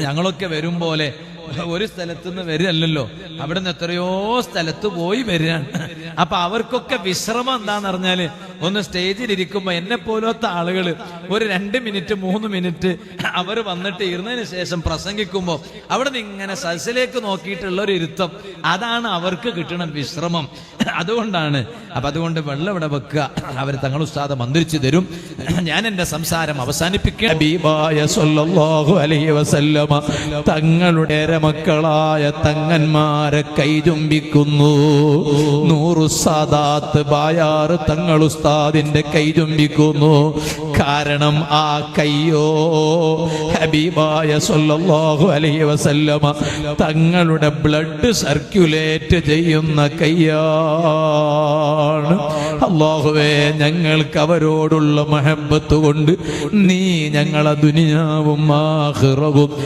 ഞങ്ങളൊക്കെ വരും പോലെ ഒരു സ്ഥലത്തുനിന്ന് വരില്ലല്ലോ, അവിടെ നിന്ന് എത്രയോ സ്ഥലത്ത് പോയി വരികയാണ്. അപ്പൊ അവർക്കൊക്കെ വിശ്രമം എന്താന്ന് പറഞ്ഞാല്, ഒന്ന് സ്റ്റേജിൽ ഇരിക്കുമ്പോ എന്നെ പോലത്തെ ആളുകൾ ഒരു 2 മിനിറ്റ് 3 മിനിറ്റ് അവർ വന്നിട്ട് ഇരുന്നതിന് ശേഷം പ്രസംഗിക്കുമ്പോ അവിടെ നിന്ന് ഇങ്ങനെ സദസ്സിലേക്ക് നോക്കിയിട്ടുള്ള ഒരു ഇരുത്തം, അതാണ് അവർക്ക് കിട്ടണം വിശ്രമം. അതുകൊണ്ടാണ്. അപ്പൊ അതുകൊണ്ട് വെള്ളം ഇവിടെ വെക്കുക, അവർ തങ്ങൾ ഉസ്താദ് മന്ത്രിച്ചു തരും. ഞാൻ എന്റെ സംസാരം അവസാനിപ്പിക്കുക. ഹബീബായ സ്വല്ലല്ലാഹു അലൈഹി വസല്ലമ തങ്ങളുടെ മക്കളായ തങ്ങന്മാരെ കൈചുംബിക്കുന്നു. നൂറു സാദാത്ത് ബായാർ തങ്ങൾ ഉസ്താദിന്റെ കൈചുംബിക്കുന്നു. കാരണം ആ കയ്യോ ഹബീബായ സ്വല്ലല്ലാഹു അലൈഹി വസല്ലമ തങ്ങളുടെ ബ്ലഡ് സർക്യുലേറ്റ് ചെയ്യുന്ന കയ്യാണ്. അല്ലാഹുവേ, ഞങ്ങൾക്ക് അവരോടുള്ള മഹബ്ബത്ത് കൊണ്ട് നീ ഞങ്ങളെ ദുനിയാവും ആഖിറവും